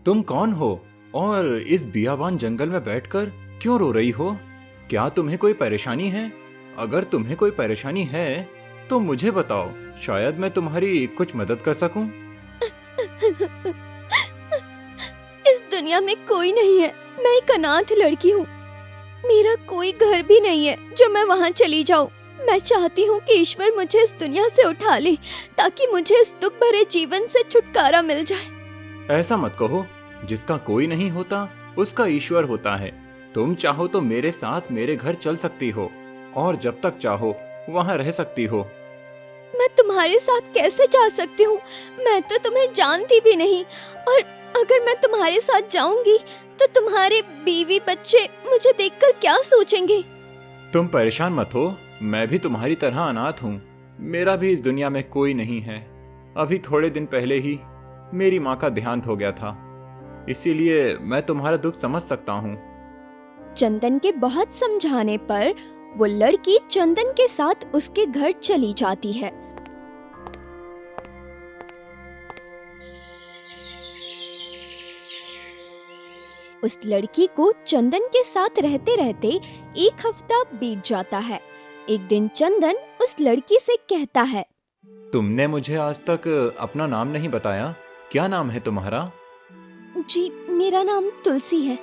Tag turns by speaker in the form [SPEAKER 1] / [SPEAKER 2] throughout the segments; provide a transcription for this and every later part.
[SPEAKER 1] तुम कौन हो और इस बियाबान जंगल में बैठकर क्यों रो रही हो? क्या तुम्हें कोई परेशानी है? अगर तुम्हें कोई परेशानी है तो मुझे बताओ, शायद मैं तुम्हारी कुछ मदद कर सकूं।
[SPEAKER 2] इस दुनिया में कोई नहीं है। मैं एक अनाथ लड़की हूँ। मेरा कोई घर भी नहीं है जो मैं वहाँ चली जाऊँ। मैं चाहती हूँ कि ईश्वर मुझे इस दुनिया से उठा ले ताकि मुझे इस दुख भरे जीवन से छुटकारा मिल जाए।
[SPEAKER 1] ऐसा मत कहो, जिसका कोई नहीं होता उसका ईश्वर होता है। तुम चाहो तो मेरे साथ मेरे घर चल सकती हो और जब तक चाहो वहाँ रह सकती हो।
[SPEAKER 2] मैं तुम्हारे साथ कैसे जा सकती हूँ? मैं तो तुम्हें जानती भी नहीं, और अगर मैं तुम्हारे साथ जाऊंगी तो तुम्हारे बीवी बच्चे मुझे देखकर क्या सोचेंगे?
[SPEAKER 1] तुम परेशान मत हो, मैं भी तुम्हारी तरह अनाथ हूँ। मेरा भी इस दुनिया में कोई नहीं है। अभी थोड़े दिन पहले ही मेरी माँ का देहांत हो गया था, इसीलिए मैं तुम्हारा दुख समझ सकता हूँ।
[SPEAKER 2] चंदन के बहुत समझाने पर वो लड़की चंदन के साथ उसके घर चली जाती है। उस लड़की को चंदन के साथ रहते रहते 1 हफ्ता बीत जाता है। एक दिन चंदन उस लड़की से कहता है,
[SPEAKER 1] तुमने मुझे आज तक अपना नाम नहीं बताया, क्या नाम है तुम्हारा?
[SPEAKER 2] जी मेरा नाम तुलसी है।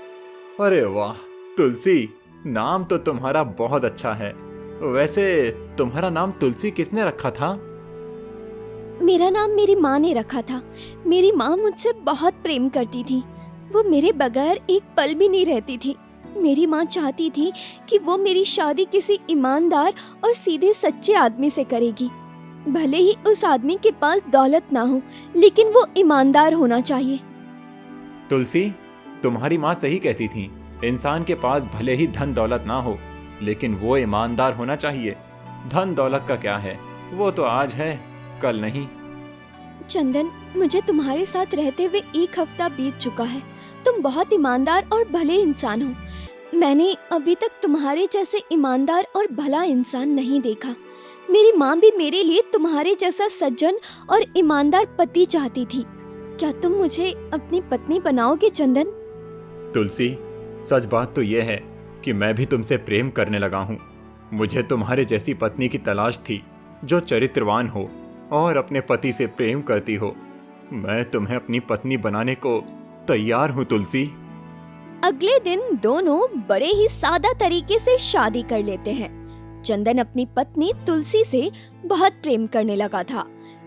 [SPEAKER 1] अरे वाह तुलसी, नाम तो तुम्हारा बहुत अच्छा है। वैसे तुम्हारा नाम तुलसी किसने रखा था?
[SPEAKER 2] मेरा नाम मेरी माँ ने रखा था। मेरी माँ मुझसे बहुत प्रेम करती थी। वो मेरे बगैर एक पल भी नहीं रहती थी। मेरी माँ चाहती थी कि वो मेरी शादी किसी ईमानदार और सीधे सच्चे आदमी से करेगी। भले ही उस आदमी के पास दौलत ना हो, लेकिन वो ईमानदार होना चाहिए।
[SPEAKER 1] तुलसी, तुम्हारी माँ सही कहती थी। इंसान के पास भले ही धन दौलत ना हो, लेकिन वो ईमानदार होना चाहिए। धन दौलत का क्या है, वो तो आज है कल नहीं।
[SPEAKER 2] चंदन, मुझे तुम्हारे साथ रहते हुए 1 हफ्ता बीत चुका है। तुम बहुत ईमानदार और भले इंसान हो। मैंने अभी तक तुम्हारे जैसे ईमानदार और भला इंसान नहीं देखा। मेरी माँ भी मेरे लिए तुम्हारे जैसा सज्जन और ईमानदार पति चाहती थी। क्या तुम मुझे अपनी पत्नी बनाओगे चंदन?
[SPEAKER 1] तुलसी, सच बात तो यह है कि मैं भी तुमसे प्रेम करने लगा हूँ। मुझे तुम्हारे जैसी पत्नी की तलाश थी जो चरित्रवान हो और अपने पति से प्रेम करती हो। मैं तुम्हें अपनी पत्नी बनाने को तैयार हूँ तुलसी।
[SPEAKER 2] अगले दिन दोनों बड़े ही सादा तरीके से शादी कर लेते हैं। चंदन अपनी पत्नी तुलसी से बहुत प्रेम करने लगा था,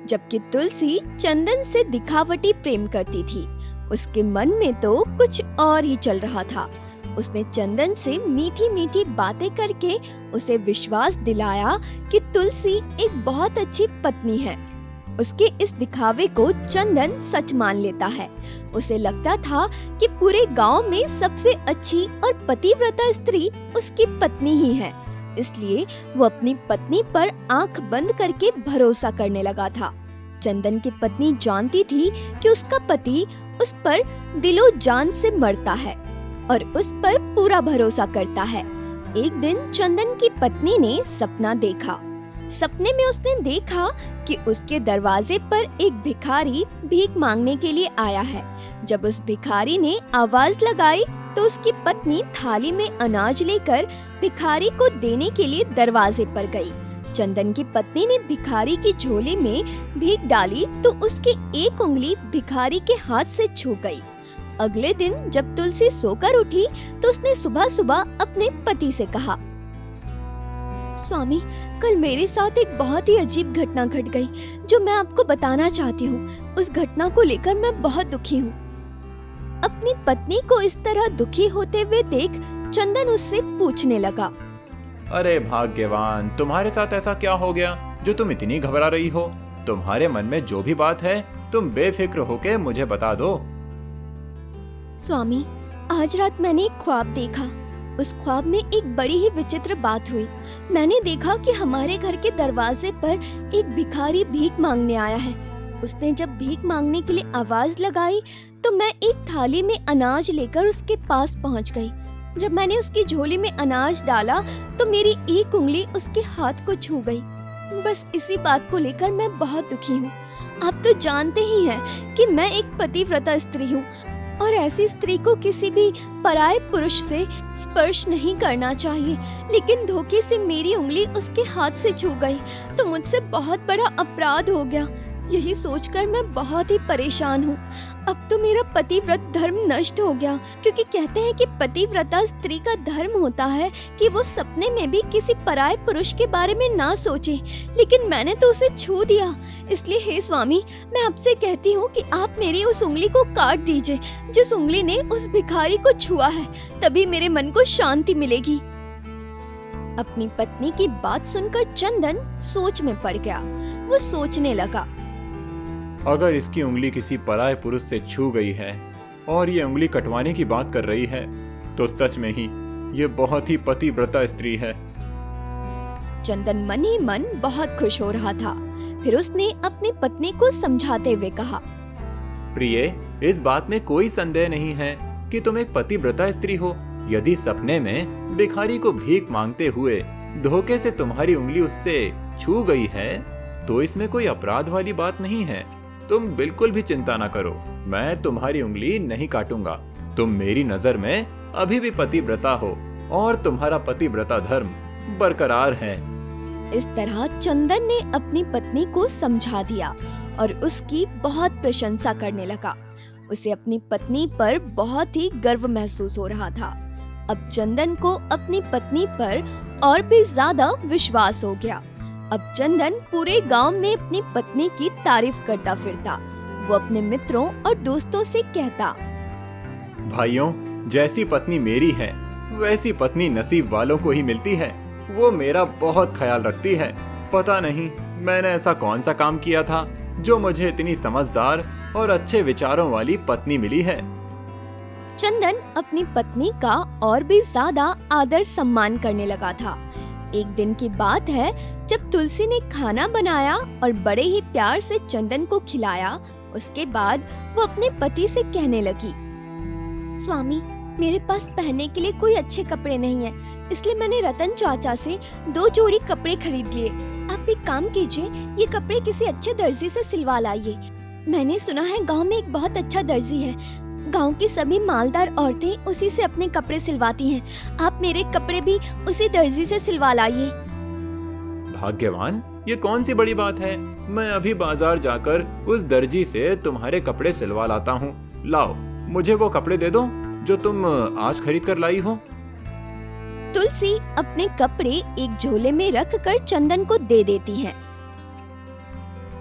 [SPEAKER 2] जबकि तुलसी चंदन से दिखावटी प्रेम करती थी। उसके मन में तो कुछ और ही चल रहा था। उसने चंदन से मीठी मीठी बातें करके उसे विश्वास दिलाया कि तुलसी एक बहुत अच्छी पत्नी है। उसके इस दिखावे को चंदन सच मान लेता है। उसे लगता था कि पूरे गांव में सबसे अच्छी और पतिव्रता स्त्री उसकी पत्नी ही है, इसलिए वो अपनी पत्नी पर आंख बंद करके भरोसा करने लगा था। चंदन की पत्नी जानती थी कि उसका पति उस पर दिलो जान से मरता है और उस पर पूरा भरोसा करता है। एक दिन चंदन की पत्नी ने सपना देखा। सपने में उसने देखा कि उसके दरवाजे पर एक भिखारी भीख मांगने के लिए आया है। जब उस भिखारी ने आवाज लगाई तो उसकी पत्नी थाली में अनाज लेकर भिखारी को देने के लिए दरवाजे पर गई। चंदन की पत्नी ने भिखारी की झोली में भीख डाली तो उसकी एक उंगली भिखारी के हाथ से छू गई। अगले दिन जब तुलसी सोकर उठी तो उसने सुबह सुबह अपने पति से कहा, स्वामी, कल मेरे साथ एक बहुत ही अजीब घटना घट गई जो मैं आपको बताना चाहती हूँ। उस घटना को लेकर मैं बहुत दुखी हूँ। अपनी पत्नी को इस तरह दुखी होते हुए देख चंदन उससे पूछने लगा,
[SPEAKER 1] अरे भाग्यवान, तुम्हारे साथ ऐसा क्या हो गया जो तुम इतनी घबरा रही हो? तुम्हारे मन में जो भी बात है तुम बेफिक्र होके मुझे बता दो।
[SPEAKER 2] स्वामी, आज रात मैंने एक ख्वाब देखा। उस ख्वाब में एक बड़ी ही विचित्र बात हुई। मैंने देखा कि हमारे घर के दरवाजे पर एक भिखारी भीख मांगने आया है। उसने जब भीख मांगने के लिए आवाज लगाई तो मैं एक थाली में अनाज लेकर उसके पास पहुंच गई। जब मैंने उसकी झोली में अनाज डाला तो मेरी एक उंगली उसके हाथ को छू गई। बस इसी बात को लेकर मैं बहुत दुखी हूँ। आप तो जानते ही हैं कि मैं एक पतिव्रता स्त्री हूँ और ऐसी स्त्री को किसी भी पराये पुरुष से स्पर्श नहीं करना चाहिए, लेकिन धोखे से मेरी उंगली उसके हाथ से छू गई तो मुझसे बहुत बड़ा अपराध हो गया। यही सोचकर मैं बहुत ही परेशान हूँ। अब तो मेरा पतिव्रत धर्म नष्ट हो गया, क्योंकि कहते हैं कि पतिव्रता स्त्री का धर्म होता है कि वो सपने में भी किसी पराये पुरुष के बारे में ना सोचे, लेकिन मैंने तो उसे छू दिया। इसलिए हे स्वामी, मैं आपसे कहती हूँ कि आप मेरी उस उंगली को काट दीजिए जिस उंगली ने उस भिखारी को छुआ है, तभी मेरे मन को शांति मिलेगी। अपनी पत्नी की बात सुनकर चंदन सोच में पड़ गया। वो सोचने लगा,
[SPEAKER 1] अगर इसकी उंगली किसी पराये पुरुष से छू गई है और ये उंगली कटवाने की बात कर रही है तो सच में ही ये बहुत ही पतिव्रता स्त्री है।
[SPEAKER 2] चंदन मन ही मन बहुत खुश हो रहा था। फिर उसने अपनी पत्नी को समझाते हुए कहा,
[SPEAKER 1] प्रिय, इस बात में कोई संदेह नहीं है कि तुम एक पतिव्रता स्त्री हो। यदि सपने में भिखारी को भीख मांगते हुए धोखे से तुम्हारी उंगली उससे छू गई है तो इसमें कोई अपराध वाली बात नहीं है। तुम बिल्कुल भी चिंता ना करो, मैं तुम्हारी उंगली नहीं काटूंगा। तुम मेरी नजर में अभी भी पतिव्रता हो और तुम्हारा पतिव्रता धर्म बरकरार है।
[SPEAKER 2] इस तरह चंदन ने अपनी पत्नी को समझा दिया और उसकी बहुत प्रशंसा करने लगा। उसे अपनी पत्नी पर बहुत ही गर्व महसूस हो रहा था। अब चंदन को अपनी पत्नी पर और भी ज्यादा विश्वास हो गया। अब चंदन पूरे गांव में अपनी पत्नी की तारीफ करता फिरता। वो अपने मित्रों और दोस्तों से कहता,
[SPEAKER 1] भाइयों, जैसी पत्नी मेरी है वैसी पत्नी नसीब वालों को ही मिलती है। वो मेरा बहुत ख्याल रखती है। पता नहीं मैंने ऐसा कौन सा काम किया था जो मुझे इतनी समझदार और अच्छे विचारों वाली पत्नी मिली है।
[SPEAKER 2] चंदन अपनी पत्नी का और भी ज्यादा आदर सम्मान करने लगा था। एक दिन की बात है जब तुलसी ने खाना बनाया और बड़े ही प्यार से चंदन को खिलाया। उसके बाद वो अपने पति से कहने लगी, स्वामी, मेरे पास पहनने के लिए कोई अच्छे कपड़े नहीं है, इसलिए मैंने रतन चाचा से 2 जोड़ी कपड़े खरीद लिए। आप एक काम कीजिए, ये कपड़े किसी अच्छे दर्जी से सिलवा लाइए। मैंने सुना है गांव में एक बहुत अच्छा दर्जी है। गांव की सभी मालदार औरतें उसी से अपने कपड़े सिलवाती हैं। आप मेरे कपड़े भी उसी दर्जी से सिलवा लाइए।
[SPEAKER 1] भाग्यवान, ये कौन सी बड़ी बात है। मैं अभी बाजार जाकर उस दर्जी से तुम्हारे कपड़े सिलवा लाता हूँ। लाओ, मुझे वो कपड़े दे दो जो तुम आज खरीद कर लाई हो।
[SPEAKER 2] तुलसी अपने कपड़े एक झोले में रख कर चंदन को दे देती है।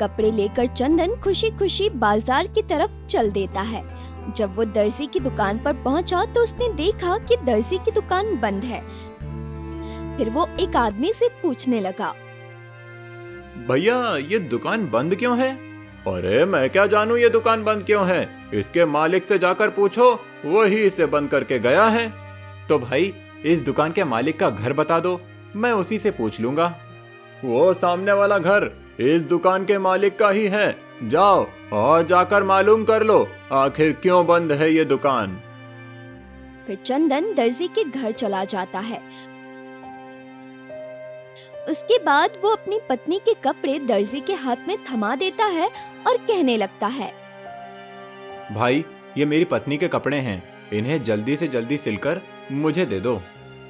[SPEAKER 2] कपड़े लेकर चंदन खुशी खुशी बाजार की तरफ चल देता है। जब वो दर्जी की दुकान पर पहुंचा तो उसने देखा कि दर्जी की दुकान बंद है। फिर वो एक आदमी से पूछने लगा,
[SPEAKER 1] भैया, ये दुकान बंद क्यों है? अरे मैं क्या जानूं ये दुकान बंद क्यों है। इसके मालिक से जाकर पूछो, वही इसे बंद करके गया है। तो भाई, इस दुकान के मालिक का घर बता दो, मैं उसी से पूछ लूंगा। वो सामने वाला घर इस दुकान के मालिक का ही है। जाओ और जाकर मालूम कर लो आखिर क्यों बंद है ये दुकान।
[SPEAKER 2] फिर चंदन दर्जी के घर चला जाता है। उसके बाद वो अपनी पत्नी के कपड़े दर्जी के हाथ में थमा देता है और कहने लगता है,
[SPEAKER 1] भाई, ये मेरी पत्नी के कपड़े हैं, इन्हें जल्दी से जल्दी सिलकर मुझे दे दो।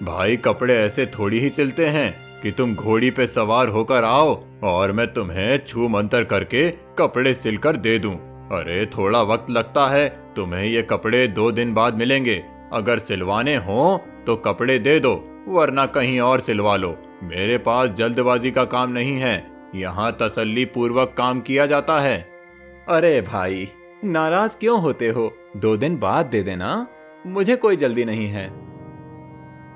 [SPEAKER 1] भाई, कपड़े ऐसे थोड़ी ही सिलते हैं कि तुम घोड़ी पे सवार होकर आओ और मैं तुम्हें छू मंतर करके कपड़े सिलकर दे दूं। अरे थोड़ा वक्त लगता है, तुम्हें ये कपड़े 2 दिन बाद मिलेंगे। अगर सिलवाने हो तो कपड़े दे दो, वरना कहीं और सिलवा लो। मेरे पास जल्दबाजी का काम नहीं है, यहाँ तसल्ली पूर्वक काम किया जाता है। अरे भाई, नाराज क्यों होते हो? 2 दिन बाद दे देना, मुझे कोई जल्दी नहीं है।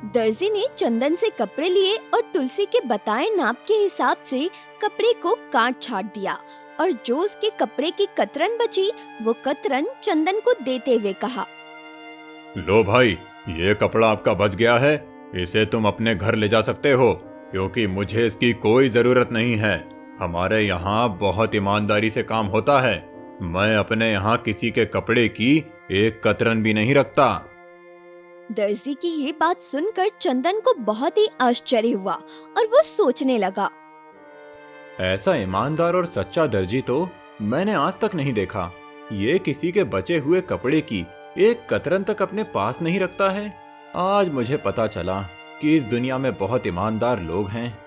[SPEAKER 2] दर्जी ने चंदन से कपड़े लिए और तुलसी के बताए नाप के हिसाब से कपड़े को काट छाट दिया और जो उसके कपड़े की कतरन बची वो कतरन चंदन को देते हुए कहा,
[SPEAKER 1] लो भाई, ये कपड़ा आपका बच गया है, इसे तुम अपने घर ले जा सकते हो, क्योंकि मुझे इसकी कोई जरूरत नहीं है। हमारे यहाँ बहुत ईमानदारी से काम होता है। मैं अपने यहाँ किसी के कपड़े की एक कतरन भी नहीं रखता।
[SPEAKER 2] दर्जी की ये बात सुनकर चंदन को बहुत ही आश्चर्य हुआ और वो सोचने लगा,
[SPEAKER 1] ऐसा ईमानदार और सच्चा दर्जी तो मैंने आज तक नहीं देखा। ये किसी के बचे हुए कपड़े की एक कतरन तक अपने पास नहीं रखता है। आज मुझे पता चला कि इस दुनिया में बहुत ईमानदार लोग हैं।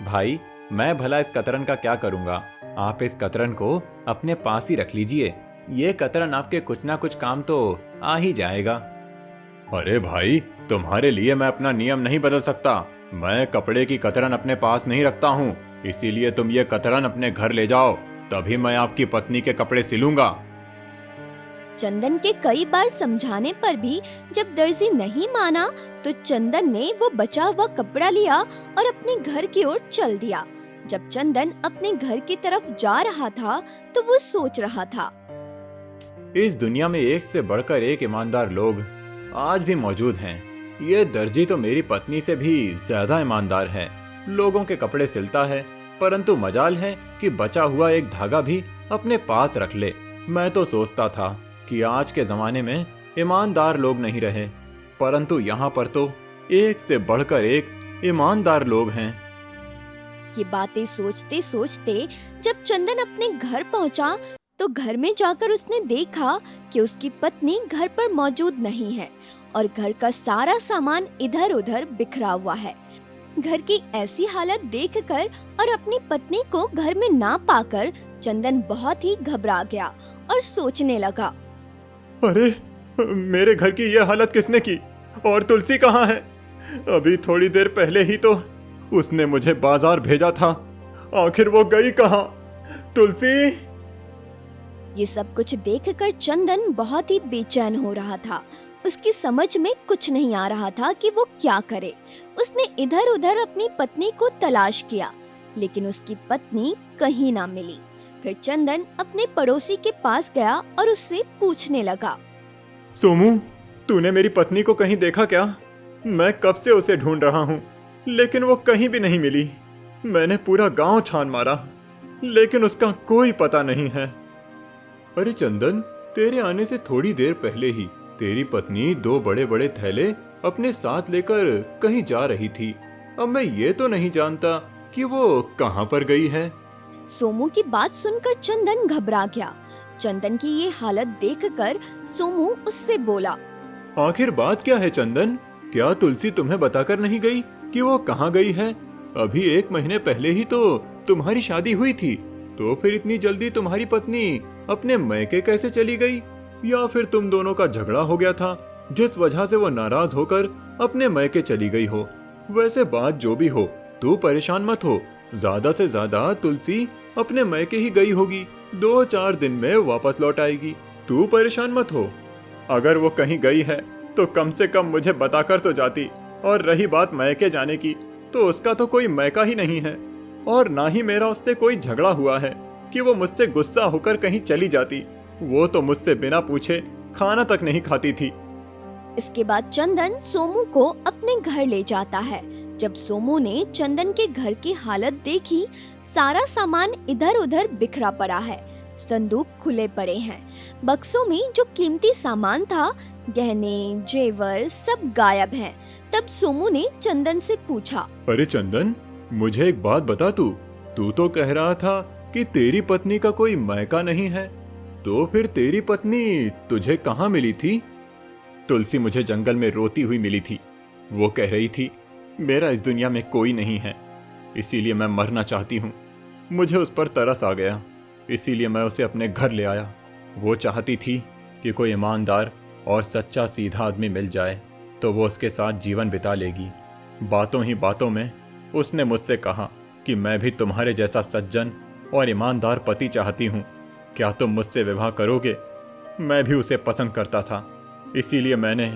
[SPEAKER 1] भाई, मैं भला इस कतरन का क्या करूंगा? आप इस कतरन को अपने पास ही रख लीजिए। ये कतरन आपके कुछ ना कुछ काम तो आ ही जाएगा। अरे भाई, तुम्हारे लिए मैं अपना नियम नहीं बदल सकता। मैं कपड़े की कतरन अपने पास नहीं रखता हूँ, इसीलिए तुम ये कतरन अपने घर ले जाओ, तभी मैं आपकी पत्नी के कपड़े सिलूंगा।
[SPEAKER 2] चंदन के कई बार समझाने पर भी जब दर्जी नहीं माना तो चंदन ने वो बचा हुआ कपड़ा लिया और अपने घर की ओर चल दिया। जब चंदन अपने घर की तरफ जा रहा था तो वो सोच रहा था,
[SPEAKER 1] इस दुनिया में एक से बढ़कर एक ईमानदार लोग आज भी मौजूद हैं। ये दर्जी तो मेरी पत्नी से भी ज्यादा ईमानदार है। लोगों के कपड़े सिलता है, परंतु मजाल है कि बचा हुआ एक धागा भी अपने पास रख ले। मैं तो सोचता था कि आज के जमाने में ईमानदार लोग नहीं रहे, परंतु यहाँ पर तो एक से बढ़कर एक ईमानदार लोग हैं।
[SPEAKER 2] ये बातें सोचते सोचते जब चंदन अपने घर पहुंचा तो घर में जाकर उसने देखा कि उसकी पत्नी घर पर मौजूद नहीं है और घर का सारा सामान इधर उधर बिखरा हुआ है। घर की ऐसी हालत देखकर और अपनी पत्नी को घर में ना पाकर चंदन बहुत ही घबरा गया और सोचने लगा,
[SPEAKER 1] अरे, मेरे घर की यह हालत किसने की? और तुलसी कहाँ है? अभी थोड़ी देर पहले ही तो उसने मुझे बाजार भेजा था, आखिर वो गई कहाँ? तुलसी!
[SPEAKER 2] ये सब कुछ देखकर चंदन बहुत ही बेचैन हो रहा था। उसकी समझ में कुछ नहीं आ रहा था कि वो क्या करे। उसने इधर उधर अपनी पत्नी को तलाश किया, लेकिन उसकी पत्नी कहीं ना मिली। फिर चंदन अपने पड़ोसी के पास गया और उससे पूछने लगा,
[SPEAKER 1] सोमू, तूने मेरी पत्नी को कहीं देखा क्या? मैं कब से उसे ढूंढ रहा हूँ, लेकिन वो कहीं भी नहीं मिली। मैंने पूरा गांव छान मारा, लेकिन उसका कोई पता नहीं है। अरे चंदन, तेरे आने से थोड़ी देर पहले ही तेरी पत्नी 2 बड़े बड़े थैले अपने साथ लेकर कहीं जा रही थी। अब मैं ये तो नहीं जानता कि वो कहाँ पर गई है।
[SPEAKER 2] सोमू की बात सुनकर चंदन घबरा गया। चंदन की ये हालत देखकर सोमू उससे बोला,
[SPEAKER 1] आखिर बात क्या है चंदन? क्या तुलसी तुम्हें बताकर नहीं गई कि वो कहाँ गई है? अभी 1 महीने पहले ही तो तुम्हारी शादी हुई थी, तो फिर इतनी जल्दी तुम्हारी पत्नी अपने मैके कैसे चली गई? या फिर तुम दोनों का झगड़ा हो गया था, जिस वजह से वो नाराज होकर अपने मैके चली गई हो? वैसे बात जो भी हो, तू परेशान मत हो। ज्यादा से ज्यादा तुलसी अपने मैके ही गई होगी, 2-4 दिन में वापस लौट आएगी। तू परेशान मत हो। अगर वो कहीं गई है तो कम से कम मुझे बताकर तो जाती। और रही बात मैके जाने की, तो उसका तो कोई मैका ही नहीं है, और ना ही मेरा उससे कोई झगड़ा हुआ है कि वो मुझसे गुस्सा होकर कहीं चली जाती। वो तो मुझसे बिना पूछे खाना तक नहीं खाती थी।
[SPEAKER 2] इसके बाद चंदन सोमू को अपने घर ले जाता है। जब सोमू ने चंदन के घर की हालत देखी, सारा सामान इधर उधर बिखरा पड़ा है, संदूक खुले पड़े हैं, बक्सों में जो कीमती सामान था, गहने जेवर सब गायब हैं। तब सोमू ने चंदन से पूछा,
[SPEAKER 1] अरे चंदन, मुझे एक बात बता, तू तो कह रहा था कि तेरी पत्नी का कोई मैका नहीं है, तो फिर तेरी पत्नी तुझे कहाँ मिली थी? तुलसी मुझे जंगल में रोती हुई मिली थी। वो कह रही थी, मेरा इस दुनिया में कोई नहीं है, इसीलिए मैं मरना चाहती हूँ। मुझे उस पर तरस आ गया, इसीलिए मैं उसे अपने घर ले आया। वो चाहती थी कि कोई ईमानदार और सच्चा सीधा आदमी मिल जाए तो वो उसके साथ जीवन बिता लेगी। बातों ही बातों में उसने मुझसे कहा कि मैं भी तुम्हारे जैसा सज्जन और ईमानदार पति चाहती हूँ, क्या तुम मुझसे विवाह करोगे? मैं भी उसे पसंद करता था, इसीलिए मैंने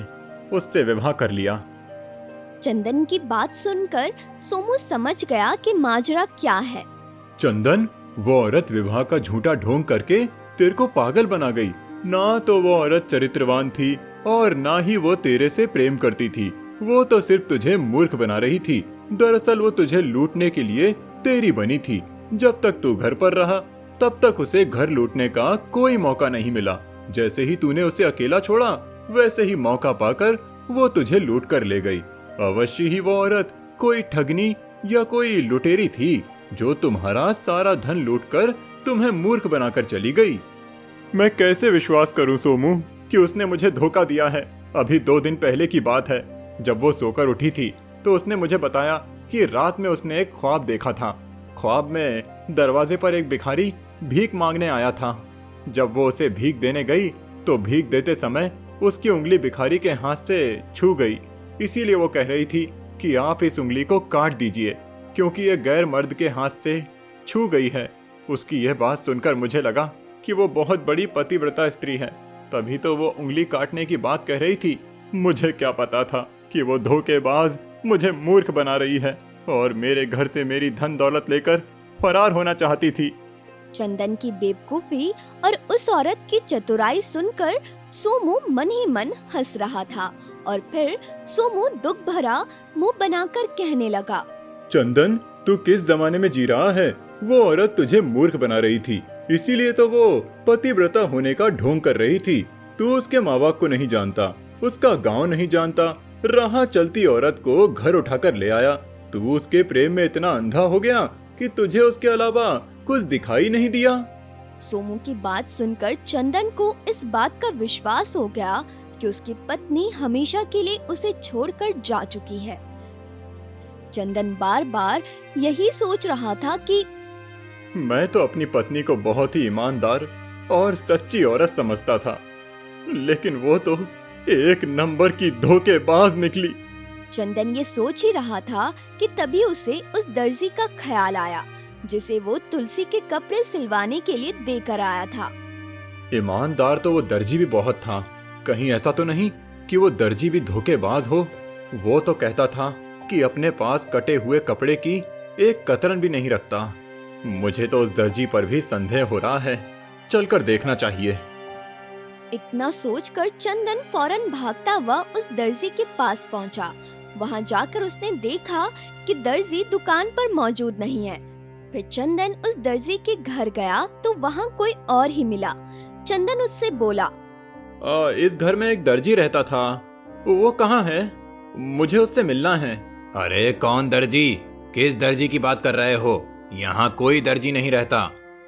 [SPEAKER 1] उससे विवाह कर लिया।
[SPEAKER 2] चंदन की बात सुनकर सोमू समझ गया कि माजरा क्या है।
[SPEAKER 1] चंदन, वो औरत विवाह का झूठा ढोंग करके तेरे को पागल बना गई। ना तो वो औरत चरित्रवान थी और ना ही वो तेरे से प्रेम करती थी। वो तो सिर्फ तुझे मूर्ख बना रही थी। दरअसल वो तुझे लूटने के लिए तेरी बनी थी। जब तक तू घर पर रहा तब तक उसे घर लूटने का कोई मौका नहीं मिला। जैसे ही तूने उसे अकेला छोड़ा, वैसे ही मौका पाकर वो तुझे लूट कर ले गई। अवश्य ही वो औरत कोई ठगनी या कोई लुटेरी थी जो तुम्हारा सारा धन लूटकर तुम्हें मूर्ख बनाकर चली गई। मैं कैसे विश्वास करूं सोमू कि उसने मुझे धोखा दिया है। अभी 2 दिन पहले की बात है, जब वो सोकर उठी थी तो उसने मुझे बताया कि रात में उसने एक ख्वाब देखा था। ख्वाब में दरवाजे पर एक भिखारी भीख मांगने आया था। जब वो उसे भीख देने गई तो भीख देते समय उसकी उंगली भिखारी के हाथ से छू गई। इसीलिए वो कह रही थी कि आप इस उंगली को काट दीजिए, क्योंकि ये गैर मर्द के हाथ से छू गई है। उसकी यह बात सुनकर मुझे लगा कि वो बहुत बड़ी पतिव्रता स्त्री है, तभी तो वो उंगली काटने की बात कह रही थी। मुझे क्या पता था कि वो धोखेबाज मुझे मूर्ख बना रही है और मेरे घर से मेरी धन दौलत लेकर फरार होना चाहती थी।
[SPEAKER 2] चंदन की बेवकूफी और उस औरत की चतुराई सुनकर सोमू मन ही मन हंस रहा था और फिर सोमू दुख भरा मुंह बनाकर कहने लगा,
[SPEAKER 1] चंदन, तू किस जमाने में जी रहा है? वो औरत तुझे मूर्ख बना रही थी, इसीलिए तो वो पतिव्रता होने का ढोंग कर रही थी। तू उसके माँ बाप को नहीं जानता, उसका गांव नहीं जानता, राह चलती औरत को घर उठाकर ले आया। तू उसके प्रेम में इतना अंधा हो गया कि तुझे उसके अलावा कुछ दिखाई नहीं दिया।
[SPEAKER 2] सोमू की बात सुनकर चंदन को इस बात का विश्वास हो गया कि उसकी पत्नी हमेशा के लिए उसे छोड़कर जा चुकी है। चंदन बार बार यही सोच रहा था कि
[SPEAKER 1] मैं तो अपनी पत्नी को बहुत ही ईमानदार और सच्ची औरत समझता था, लेकिन वो तो एक नंबर की धोखेबाज निकली।
[SPEAKER 2] चंदन ये सोच ही रहा था कि तभी उसे उस दर्जी का ख्याल आया जिसे वो तुलसी के कपड़े सिलवाने के लिए देकर आया था।
[SPEAKER 1] ईमानदार तो वो दर्जी भी बहुत था, कहीं ऐसा तो नहीं कि वो दर्जी भी धोखेबाज हो। वो तो कहता था कि अपने पास कटे हुए कपड़े की एक कतरन भी नहीं रखता। मुझे तो उस दर्जी पर भी संदेह हो रहा है, चलकर देखना चाहिए।
[SPEAKER 2] इतना सोचकर चंदन फौरन भागता हुआ उस दर्जी के पास पहुंचा। वहां जाकर उसने देखा कि दर्जी दुकान पर मौजूद नहीं है। फिर चंदन उस दर्जी के घर गया तो वहां कोई और ही मिला। चंदन उससे बोला,
[SPEAKER 1] इस घर में एक दर्जी रहता था, वो कहाँ है? मुझे उससे मिलना है। अरे कौन दर्जी? किस दर्जी की बात कर रहे हो? यहाँ कोई दर्जी नहीं रहता।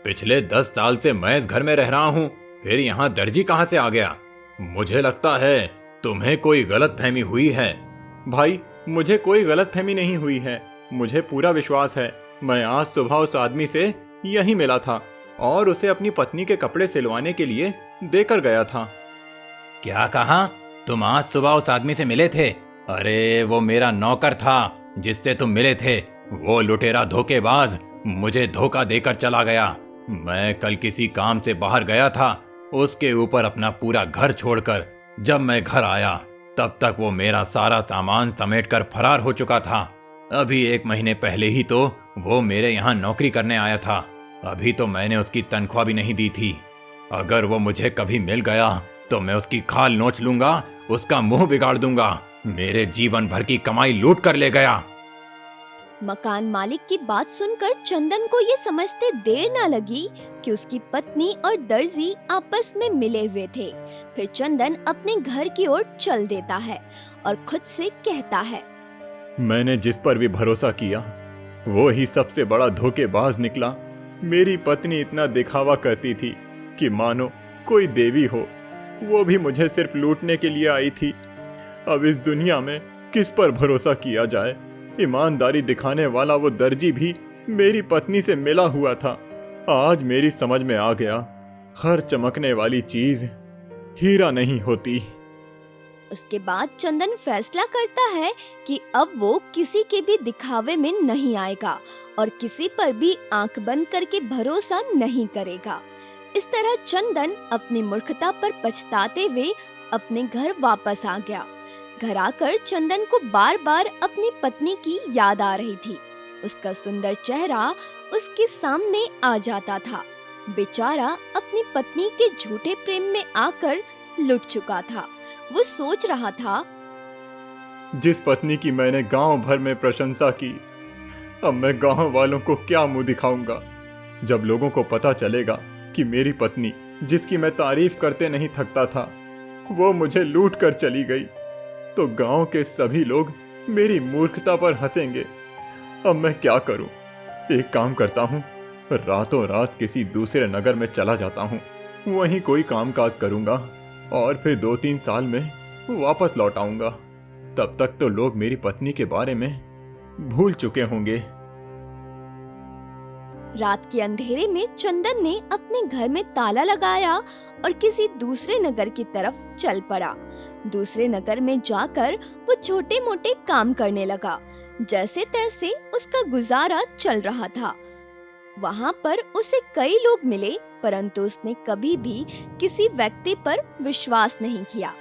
[SPEAKER 1] पिछले 10 साल से मैं इस घर में रह रहा हूँ, फिर यहाँ दर्जी कहाँ से आ गया? मुझे लगता है तुम्हें कोई गलतफहमी हुई है। भाई, मुझे कोई गलतफहमी नहीं हुई है, मुझे पूरा विश्वास है। मैं आज सुबह उस आदमी से यहीं मिला था और उसे अपनी पत्नी के कपड़े सिलवाने के लिए देकर गया था। क्या कहा? तुम आज सुबह उस आदमी से मिले थे? अरे वो मेरा नौकर था जिससे तुम मिले थे। वो लुटेरा धोखेबाज मुझे धोखा देकर चला गया। मैं कल किसी काम से बाहर गया था, उसके ऊपर अपना पूरा घर छोड़कर जब मैं घर आया तब तक वो मेरा सारा सामान समेटकर फरार हो चुका था। अभी 1 महीने पहले ही तो वो मेरे यहाँ नौकरी करने आया था। अभी तो मैंने उसकी तनख्वाह भी नहीं दी थी। अगर वो मुझे कभी मिल गया तो मैं उसकी खाल नोच लूंगा, उसका मुंह बिगाड़ दूंगा। मेरे जीवन भर की कमाई लूट कर ले गया।
[SPEAKER 2] मकान मालिक की बात सुनकर चंदन को ये समझते देर ना लगी कि उसकी पत्नी और दर्जी आपस में मिले हुए थे। फिर चंदन अपने घर की ओर चल देता है और खुद से कहता है,
[SPEAKER 1] मैंने जिस पर भी भरोसा किया वो ही सबसे बड़ा धोखेबाज निकला। मेरी पत्नी इतना दिखावा करती थी कि मानो कोई देवी हो, वो भी मुझे सिर्फ लूटने के लिए आई थी। अब इस दुनिया में किस पर भरोसा किया जाए? ईमानदारी दिखाने वाला वो दर्जी भी मेरी पत्नी से मिला हुआ था। आज मेरी समझ में आ गया, हर चमकने वाली चीज हीरा नहीं होती।
[SPEAKER 2] उसके बाद चंदन फैसला करता है कि अब वो किसी के भी दिखावे में नहीं आएगा और किसी पर भी आंख बंद करके भरोसा नहीं करेगा। इस तरह चंदन अपनी मूर्खता पर पछताते हुए अपने घर वापस आ गया। घर आकर चंदन को बार बार अपनी पत्नी की याद आ रही थी। उसका सुंदर चेहरा उसके सामने आ जाता था। बेचारा अपनी पत्नी के झूठे प्रेम में आकर लुट चुका था। वो सोच रहा था,
[SPEAKER 1] जिस पत्नी की मैंने गांव भर में प्रशंसा की, अब मैं गांव वालों को क्या मुंह दिखाऊंगा? जब लोगों को पता चलेगा कि मेरी पत्नी, जिसकी मैं तारीफ करते नहीं थकता था, वो मुझे लूट कर चली गई, तो गांव के सभी लोग मेरी मूर्खता पर हंसेंगे। अब मैं क्या करूं? एक काम करता हूं, रातों रात किसी दूसरे नगर में चला जाता हूं, वहीं कोई कामकाज करूंगा। और फिर 2-3 साल में वापस लौट आऊंगा। तब तक तो लोग मेरी पत्नी के बारे में भूल चुके होंगे।
[SPEAKER 2] रात के अंधेरे में चंदन ने अपने घर में ताला लगाया और किसी दूसरे नगर की तरफ चल पड़ा। दूसरे नगर में जाकर वो छोटे मोटे काम करने लगा। जैसे तैसे उसका गुजारा चल रहा था। वहाँ पर उसे कई लोग मिले, परंतु उसने कभी भी किसी व्यक्ति पर विश्वास नहीं किया।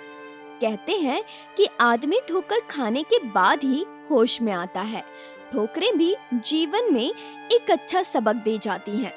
[SPEAKER 2] कहते हैं कि आदमी ठोकर खाने के बाद ही होश में आता है। ठोकरें भी जीवन में एक अच्छा सबक दे जाती हैं।